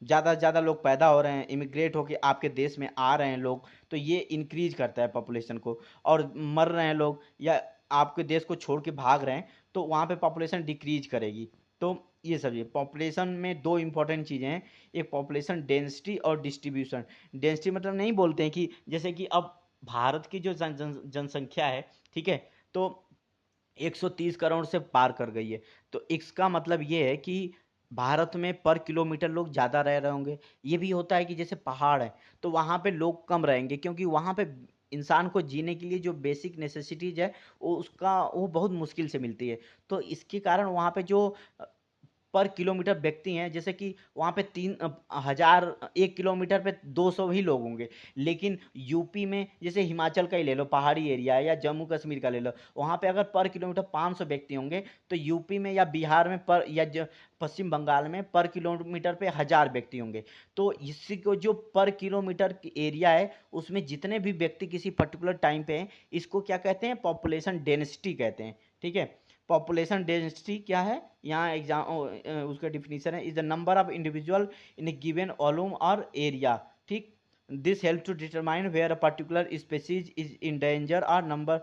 ज़्यादा से ज़्यादा लोग पैदा हो रहे हैं, इमिग्रेट होके आपके देश में आ रहे हैं लोग, तो ये इंक्रीज करता है पॉपुलेशन को। और मर रहे हैं लोग या आपके देश को छोड़ के भाग रहे हैं, तो वहाँ पे पॉपुलेशन डिक्रीज करेगी। तो ये सब, ये पॉपुलेशन में दो इंपॉर्टेंट चीज़ें हैं, एक पॉपुलेशन डेंसिटी और डिस्ट्रीब्यूशन। डेंसिटी मतलब नहीं बोलते हैं कि जैसे कि अब भारत की जो जनसंख्या है, ठीक है, तो 130 करोड़ से पार कर गई है, तो इसका मतलब ये है कि भारत में पर किलोमीटर लोग ज़्यादा रह रहे होंगे। ये भी होता है कि जैसे पहाड़ है तो वहाँ पे लोग कम रहेंगे, क्योंकि वहाँ पे इंसान को जीने के लिए जो बेसिक नेसेसिटीज है वो बहुत मुश्किल से मिलती है। तो इसके कारण वहाँ पे जो पर किलोमीटर व्यक्ति हैं, जैसे कि वहाँ पे 3000, 1 किलोमीटर पे 200 ही लोग होंगे। लेकिन यूपी में जैसे हिमाचल का ही ले लो, पहाड़ी एरिया है, या जम्मू कश्मीर का ले लो, वहाँ पे अगर पर किलोमीटर 500 व्यक्ति होंगे, तो यूपी में या बिहार में पश्चिम बंगाल में पर किलोमीटर पे 1000 व्यक्ति होंगे। तो इसी को जो पर किलोमीटर एरिया है उसमें जितने भी व्यक्ति किसी पर्टिकुलर टाइम पे हैं, इसको क्या कहते हैं, पॉपुलेशन डेंसिटी कहते हैं, ठीक है। पॉपुलेशन डेंसिटी क्या है, यहाँ एग्जाम उसका डिफिनीशन है, is the number of individual in a given volume और एरिया, ठीक। This help to determine where a particular species is in danger और नंबर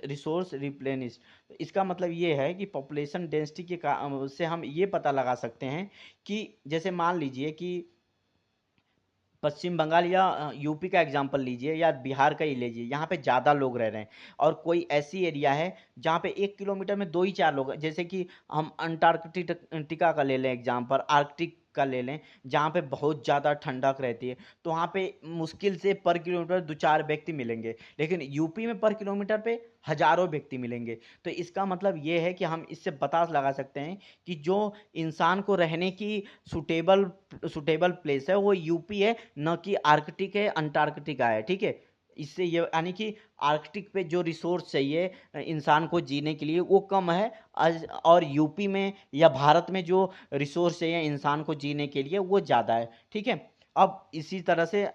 रिसोर्स रिप्लेनिश। इसका मतलब ये है कि पॉपुलेशन डेंसिटी के से हम ये पता लगा सकते हैं कि जैसे मान लीजिए कि पश्चिम बंगाल या यूपी का एग्जांपल लीजिए, या बिहार का ही लीजिए, यहाँ पे ज़्यादा लोग रह रहे हैं, और कोई ऐसी एरिया है जहाँ पे 1 किलोमीटर में 2 ही 4 लोग हैं, जैसे कि हम अंटार्कटिका का ले लें एग्जांपल, आर्कटिक का ले लें, जहाँ पे बहुत ज़्यादा ठंडक रहती है, तो वहाँ पे मुश्किल से पर किलोमीटर 2 4 व्यक्ति मिलेंगे। लेकिन यूपी में पर किलोमीटर पे हजारों व्यक्ति मिलेंगे। तो इसका मतलब ये है कि हम इससे पता लगा सकते हैं कि जो इंसान को रहने की सुटेबल सुटेबल प्लेस है वो यूपी है, न कि आर्कटिक है, अंटार्कटिका है, ठीक है। इससे ये यानी कि आर्कटिक पे जो रिसोर्स चाहिए इंसान को जीने के लिए वो कम है, और यूपी में या भारत में जो रिसोर्स चाहिए इंसान को जीने के लिए वो ज़्यादा है, ठीक है। अब इसी तरह से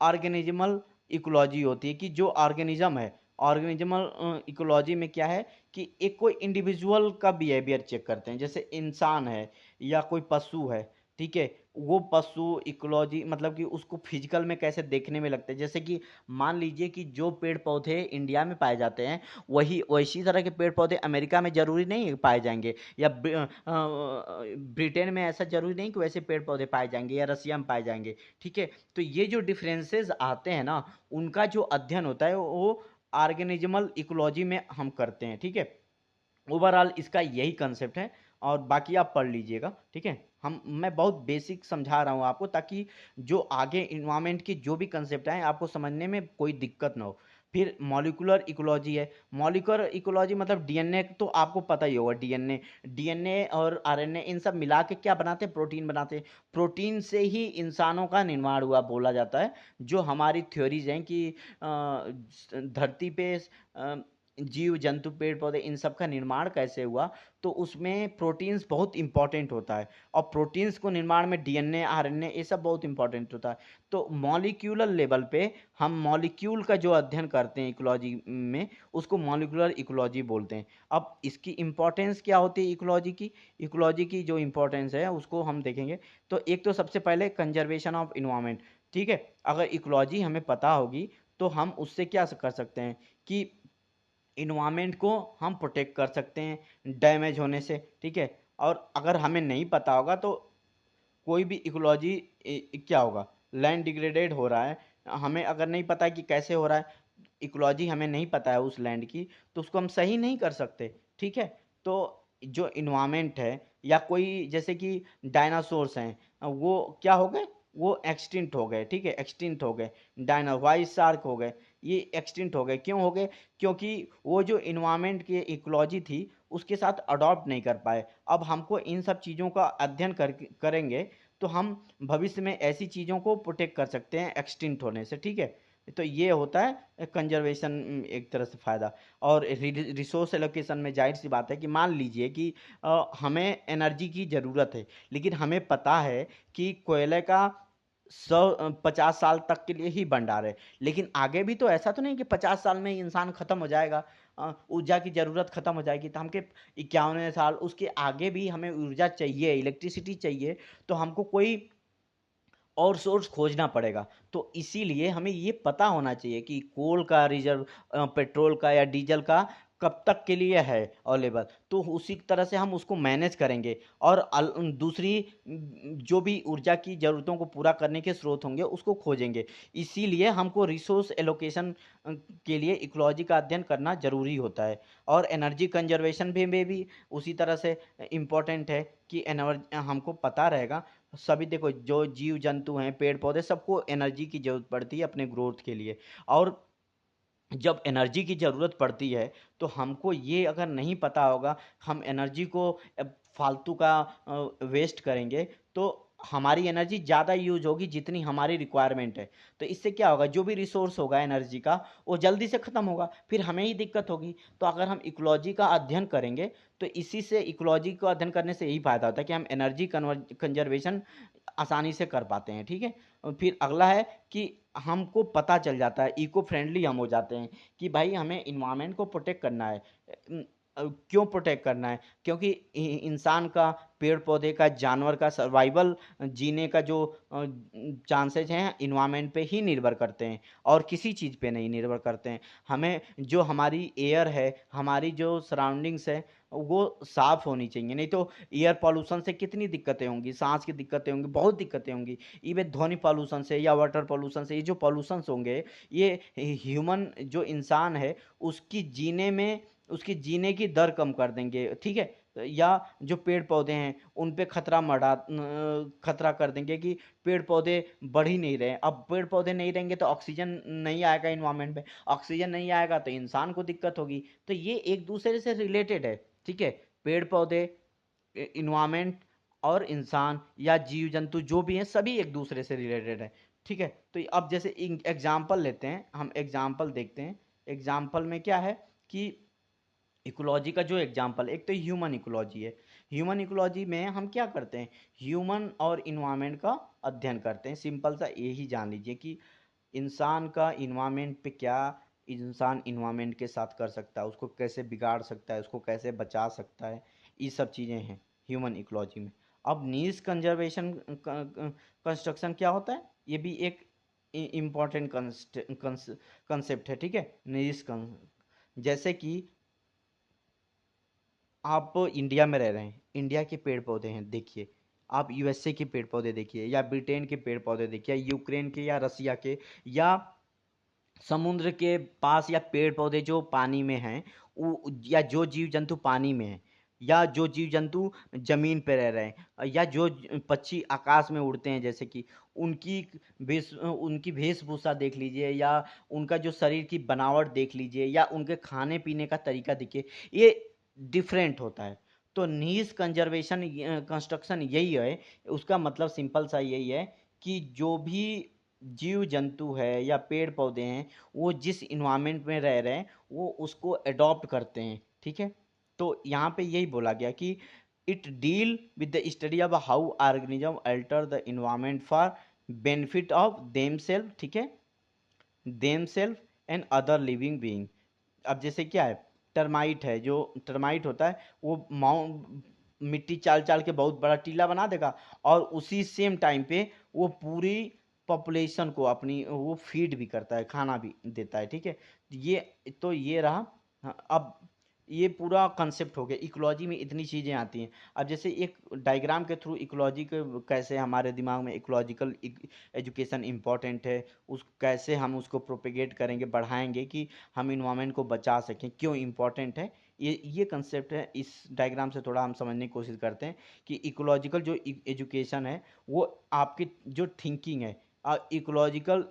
ऑर्गेनिजमल इकोलॉजी होती है कि जो ऑर्गेनिज्म है, ऑर्गेनिजमल इकोलॉजी में क्या है कि एक कोई इंडिविजुअल का बिहेवियर चेक करते हैं, जैसे इंसान है या कोई पशु है, ठीक है। वो पशु इकोलॉजी मतलब कि उसको फिजिकल में कैसे देखने में लगते हैं, जैसे कि मान लीजिए कि जो पेड़ पौधे इंडिया में पाए जाते हैं वही वैसी तरह के पेड़ पौधे अमेरिका में जरूरी नहीं पाए जाएंगे, या ब्रिटेन में ऐसा जरूरी नहीं कि वैसे पेड़ पौधे पाए जाएंगे, या रसिया में पाए जाएंगे। ठीक है। तो ये जो डिफरेंसेस आते हैं ना, उनका जो अध्ययन होता है वो ऑर्गेनिजमल इकोलॉजी में हम करते हैं। ठीक है। ओवरऑल इसका यही कंसेप्ट है, और बाकी आप पढ़ लीजिएगा। ठीक है। मैं बहुत बेसिक समझा रहा हूँ आपको, ताकि जो आगे इन्वायरमेंट की जो भी कंसेप्ट है आपको समझने में कोई दिक्कत ना हो। फिर मॉलिक्यूलर इकोलॉजी है। मॉलिक्यूलर इकोलॉजी मतलब डीएनए, तो आपको पता ही होगा डीएनए, डीएनए और आरएनए इन सब मिला के क्या बनाते हैं, प्रोटीन बनाते हैं। प्रोटीन से ही इंसानों का निर्माण हुआ बोला जाता है। जो हमारी थ्योरीज हैं कि धरती पे जीव जंतु पेड़ पौधे इन सब का निर्माण कैसे हुआ, तो उसमें प्रोटीन्स बहुत इंपॉर्टेंट होता है। और प्रोटीन्स को निर्माण में डीएनए आरएनए ये सब बहुत इंपॉर्टेंट होता है। तो मॉलिक्यूलर लेवल पे हम मॉलिक्यूल का जो अध्ययन करते हैं इकोलॉजी में, उसको मॉलिक्यूलर इकोलॉजी बोलते हैं। अब इसकी इंपॉर्टेंस क्या होती है इकोलॉजी की जो इंपॉर्टेंस है उसको हम देखेंगे। तो एक तो सबसे पहले कंजर्वेशन ऑफ इन्वायरमेंट। ठीक है। अगर इकोलॉजी हमें पता होगी तो हम उससे क्या कर सकते हैं कि इन्वायरमेंट को हम प्रोटेक्ट कर सकते हैं डैमेज होने से। ठीक है। और अगर हमें नहीं पता होगा तो कोई भी इकोलॉजी क्या होगा, लैंड डिग्रेडेड हो रहा है, हमें अगर नहीं पता है कि कैसे हो रहा है, इकोलॉजी हमें नहीं पता है उस लैंड की, तो उसको हम सही नहीं कर सकते। ठीक है। तो जो इन्वायरमेंट है, या कोई जैसे कि डायनासोर्स हैं, वो क्या हो गए, वो एक्सटिंक्ट हो गए। ठीक है। एक्सटिंक्ट हो गए। वाइट शार्क हो गए, ये एक्सटिंक्ट हो गए। क्यों हो गए? क्योंकि वो जो इन्वायरमेंट की इकोलॉजी थी उसके साथ अडॉप्ट नहीं कर पाए। अब हमको इन सब चीज़ों का अध्ययन करेंगे तो हम भविष्य में ऐसी चीज़ों को प्रोटेक्ट कर सकते हैं एक्सटिंक्ट होने से। ठीक है। तो ये होता है कंजर्वेशन, एक तरह से फ़ायदा। और रिसोर्स एलोकेशन में जाहिर सी बात है कि मान लीजिए कि हमें एनर्जी की ज़रूरत है, लेकिन हमें पता है कि कोयले का 50 साल तक के लिए ही भंडार है। लेकिन आगे भी तो ऐसा तो नहीं कि 50 साल में ही इंसान खत्म हो जाएगा, ऊर्जा की जरूरत खत्म हो जाएगी, तो हमके 51 साल उसके आगे भी हमें ऊर्जा चाहिए, इलेक्ट्रिसिटी चाहिए। तो हमको कोई और सोर्स खोजना पड़ेगा। तो इसीलिए हमें ये पता होना चाहिए कि कोल का रिजर्व, पेट्रोल का या डीजल का कब तक के लिए है अवेलेबल, तो उसी तरह से हम उसको मैनेज करेंगे। और दूसरी जो भी ऊर्जा की ज़रूरतों को पूरा करने के स्रोत होंगे उसको खोजेंगे। इसीलिए हमको रिसोर्स एलोकेशन के लिए इकोलॉजी का अध्ययन करना ज़रूरी होता है। और एनर्जी कंजर्वेशन भी उसी तरह से इम्पोर्टेंट है कि हमको पता रहेगा। सभी देखो, जो जीव जंतु हैं पेड़ पौधे सबको एनर्जी की जरूरत पड़ती है अपने ग्रोथ के लिए। और जब एनर्जी की ज़रूरत पड़ती है तो हमको ये अगर नहीं पता होगा, हम एनर्जी को फालतू का वेस्ट करेंगे, तो हमारी एनर्जी ज़्यादा यूज होगी जितनी हमारी रिक्वायरमेंट है। तो इससे क्या होगा, जो भी रिसोर्स होगा एनर्जी का वो जल्दी से ख़त्म होगा, फिर हमें ही दिक्कत होगी। तो अगर हम इकोलॉजी का अध्ययन करेंगे तो इसी से, इकोलॉजी का अध्ययन करने से यही फ़ायदा होता है कि हम एनर्जी कंजर्वेशन आसानी से कर पाते हैं। ठीक है। और फिर अगला है कि हमको पता चल जाता है, इको फ्रेंडली हम हो जाते हैं कि भाई हमें इन्वायरमेंट को प्रोटेक्ट करना है। क्यों प्रोटेक्ट करना है? क्योंकि इंसान का, पेड़ पौधे का, जानवर का सर्वाइवल, जीने का जो चांसेज हैं इन्वायरमेंट पे ही निर्भर करते हैं, और किसी चीज़ पे नहीं निर्भर करते हैं। हमें जो हमारी एयर है, हमारी जो सराउंडिंग्स है, वो साफ होनी चाहिए। नहीं तो एयर पॉल्यूशन से कितनी दिक्कतें होंगी, सांस की दिक्कतें होंगी, बहुत दिक्कतें होंगी। इवन ध्वनि पॉल्यूशन से या वाटर पॉल्यूशन से, ये जो पॉल्यूशंस होंगे, ये ह्यूमन जो इंसान है उसकी जीने में, उसकी जीने की दर कम कर देंगे। ठीक है। या जो पेड़ पौधे हैं उन पे खतरा कर देंगे कि पेड़ पौधे बढ़ ही नहीं रहे। अब पेड़ पौधे नहीं रहेंगे तो ऑक्सीजन नहीं आएगा इन्वायरमेंट में, ऑक्सीजन नहीं आएगा तो इंसान को दिक्कत होगी। तो ये एक दूसरे से रिलेटेड है। ठीक है। पेड़ पौधे, इन्वायरमेंट और इंसान या जीव जंतु जो भी हैं सभी एक दूसरे से रिलेटेड है। ठीक है। तो अब जैसे एग्जाम्पल लेते हैं, हम एग्जाम्पल देखते हैं। एग्जाम्पल में क्या है कि इकोलॉजी का जो एग्जाम्पल, एक तो ह्यूमन इकोलॉजी है। ह्यूमन इकोलॉजी में हम क्या करते हैं, ह्यूमन और इन्वायरमेंट का अध्ययन करते हैं। सिंपल सा यही जान लीजिए कि इंसान का इन्वायरमेंट पे क्या, इंसान इन्वायरमेंट के साथ कर सकता है, उसको कैसे बिगाड़ सकता है, उसको कैसे बचा सकता है, ये सब चीज़ें हैं ह्यूमन इकोलॉजी में। अब नीज कंजर्वेशन कंस्ट्रक्शन क्या होता है, ये भी एक इम्पॉर्टेंट कंसेप्ट है, ठीक है। नीज जैसे कि आप इंडिया में रह रहे हैं, इंडिया के पेड़ पौधे हैं, देखिए आप यूएसए के पेड़ पौधे देखिए, या ब्रिटेन के पेड़ पौधे देखिए, या यूक्रेन के, या रसिया के, या समुद्र के पास, या पेड़ पौधे जो पानी में हैं, या जो जीव जंतु पानी में हैं, या जो जीव जंतु जमीन पे रह रहे हैं, या जो पक्षी आकाश में उड़ते हैं, जैसे कि उनकी वेशभूषा देख लीजिए, या उनका जो शरीर की बनावट देख लीजिए, या उनके खाने पीने का तरीका देखिए, ये डिफरेंट होता है। तो नीज कंजर्वेशन कंस्ट्रक्शन यही है, उसका मतलब सिंपल सा यही है कि जो भी जीव जंतु है या पेड़ पौधे हैं, वो जिस इन्वायरमेंट में रह रहे हैं वो उसको अडॉप्ट करते हैं, ठीक है। तो यहाँ पे यही बोला गया कि it deal with the study of how organism alter the environment for benefit of them self, ठीक है, them self and other living being. अब जैसे क्या है, टर्माइट है, जो टर्माइट होता है वो माउंट मिट्टी चाल चाल के बहुत बड़ा टीला बना देगा, और उसी सेम टाइम पे वो पूरी पॉपुलेशन को अपनी वो फीड भी करता है, खाना भी देता है, ठीक है। ये तो ये रहा। हाँ, अब ये पूरा कंसेप्ट हो गया, इकोलॉजी में इतनी चीज़ें आती हैं। अब जैसे एक डायग्राम के थ्रू इकोलॉजी के कैसे हमारे दिमाग में इकोलॉजिकल एजुकेशन इम्पॉर्टेंट है, उस कैसे हम उसको प्रोपेगेट करेंगे, बढ़ाएंगे कि हम इन्वायरमेंट को बचा सकें, क्यों इम्पॉर्टेंट है, ये कंसेप्ट है। इस डायग्राम से थोड़ा हम समझने की कोशिश करते हैं कि इकोलॉजिकल जो एजुकेशन है वो आपकी जो थिंकिंग है, इकोलॉजिकल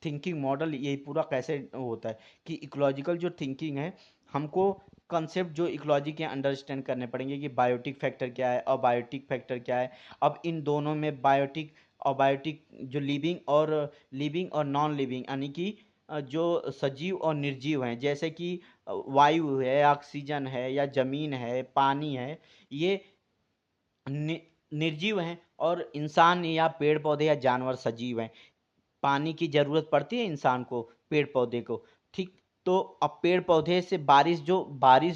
थिंकिंग मॉडल, ये पूरा कैसे होता है कि इकोलॉजिकल जो थिंकिंग है, हमको कंसेप्ट जो इकोलॉजी के अंडरस्टैंड करने पड़ेंगे कि बायोटिक फैक्टर क्या है और बायोटिक फैक्टर क्या है। अब इन दोनों में बायोटिक और बायोटिक जो लिविंग और नॉन लिविंग, यानी कि जो सजीव और निर्जीव हैं, जैसे कि वायु है, ऑक्सीजन है, या जमीन है, पानी है, ये निर्जीव हैं, और इंसान या पेड़ पौधे या जानवर सजीव हैं। पानी की ज़रूरत पड़ती है इंसान को, पेड़ पौधे को, ठीक। तो अब पेड़ पौधे से बारिश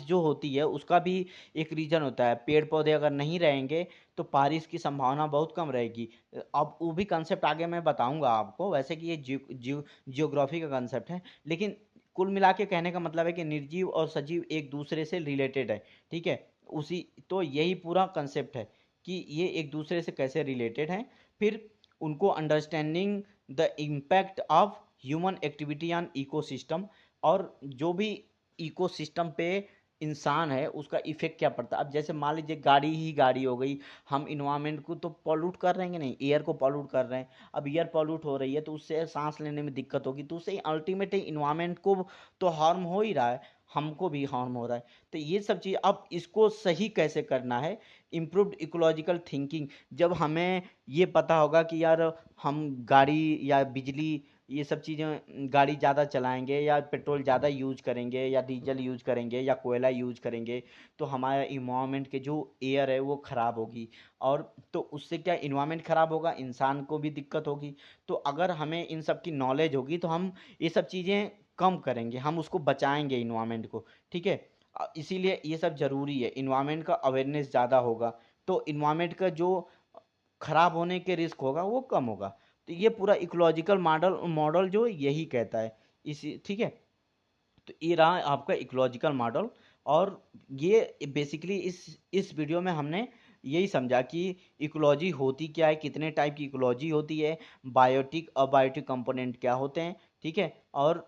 जो होती है उसका भी एक रीज़न होता है। पेड़ पौधे अगर नहीं रहेंगे तो बारिश की संभावना बहुत कम रहेगी। अब वो भी कंसेप्ट आगे मैं बताऊंगा आपको, वैसे कि ये जियोग्राफी का कंसेप्ट है, लेकिन कुल मिला के कहने का मतलब है कि निर्जीव और सजीव एक दूसरे से रिलेटेड है, ठीक है। उसी तो यही पूरा कंसेप्ट है कि ये एक दूसरे से कैसे रिलेटेड हैं। फिर उनको understanding the impact of human activity on ecosystem, और जो भी इकोसिस्टम पे इंसान है उसका इफेक्ट क्या पड़ता है। अब जैसे मान लीजिए गाड़ी ही गाड़ी हो गई, हम इन्वायरमेंट को तो पॉल्यूट कर रहे हैं, नहीं, एयर को पॉल्यूट कर रहे हैं। अब एयर पॉल्यूट हो रही है तो उससे सांस लेने में दिक्कत होगी, तो उससे अल्टीमेटली इन्वायरमेंट को तो हार्म हो ही रहा है, हमको भी हार्म हो रहा है। तो ये सब चीज़, अब इसको सही कैसे करना है, इम्प्रूव्ड इकोलॉजिकल थिंकिंग। जब हमें ये पता होगा कि यार हम गाड़ी या बिजली, ये सब चीज़ें, गाड़ी ज़्यादा चलाएंगे या पेट्रोल ज़्यादा यूज करेंगे या डीजल यूज करेंगे या कोयला यूज करेंगे, तो हमारा इन्वायरमेंट के जो एयर है वो ख़राब होगी, और तो उससे क्या इन्वायरमेंट ख़राब होगा, इंसान को भी दिक्कत होगी। तो अगर हमें इन सब की नॉलेज होगी तो हम ये सब चीज़ें कम करेंगे, हम उसको बचाएंगे इन्वायरमेंट को, ठीक है। इसीलिए ये सब ज़रूरी है, इन्वायरमेंट का अवेयरनेस ज़्यादा होगा तो इन्वायरमेंट का जो खराब होने के रिस्क होगा वो कम होगा। तो ये पूरा इकोलॉजिकल मॉडल जो यही कहता है, इसी, ठीक है। तो ये रहा आपका इकोलॉजिकल मॉडल। और ये बेसिकली इस वीडियो में हमने यही समझा कि इकोलॉजी होती क्या है, कितने टाइप की इकोलॉजी होती है, बायोटिक अबायोटिक कंपोनेंट क्या होते हैं, ठीक है। और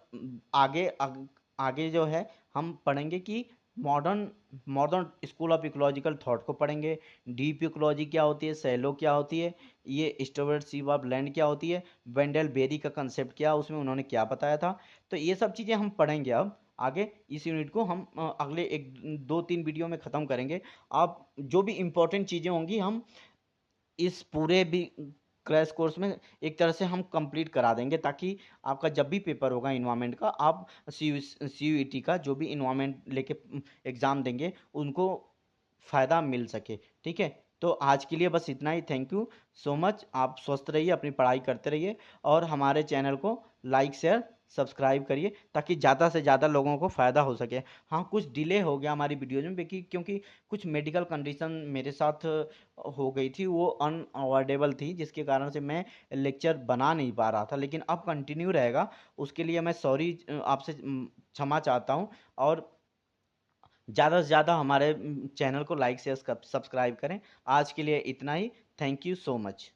आगे जो है हम पढ़ेंगे कि modern modern school of ecological thought को पढ़ेंगे। डीप इकोलॉजी क्या होती है, सैलो क्या होती है, ये स्टुअर्टशिप ऑफ लैंड क्या होती है, वेंडल बेरी का कंसेप्ट क्या, उसमें उन्होंने क्या बताया था। तो ये सब चीज़ें हम पढ़ेंगे अब आगे। इस यूनिट को हम अगले एक दो तीन वीडियो में ख़त्म करेंगे। आप जो भी इम्पोर्टेंट चीज़ें होंगी हम इस पूरे भी क्रैश कोर्स में एक तरह से हम कंप्लीट करा देंगे, ताकि आपका जब भी पेपर होगा इन्वायरमेंट का, आप CUET का जो भी इन्वायरमेंट लेके एग्ज़ाम देंगे उनको फ़ायदा मिल सके, ठीक है। तो आज के लिए बस इतना ही। Thank you so much. आप स्वस्थ रहिए, अपनी पढ़ाई करते रहिए और हमारे चैनल को लाइक शेयर सब्सक्राइब करिए ताकि ज़्यादा से ज़्यादा लोगों को फ़ायदा हो सके। हाँ, कुछ डिले हो गया हमारी वीडियोज़ में क्योंकि कुछ मेडिकल कंडीशन मेरे साथ हो गई थी, वो अनअवॉइडेबल थी, जिसके कारण से मैं लेक्चर बना नहीं पा रहा था, लेकिन अब कंटिन्यू रहेगा। उसके लिए मैं सॉरी, आपसे क्षमा चाहता हूँ। और ज़्यादा से ज़्यादा हमारे चैनल को लाइक शेयर सब्सक्राइब करें। आज के लिए इतना ही। Thank you so much.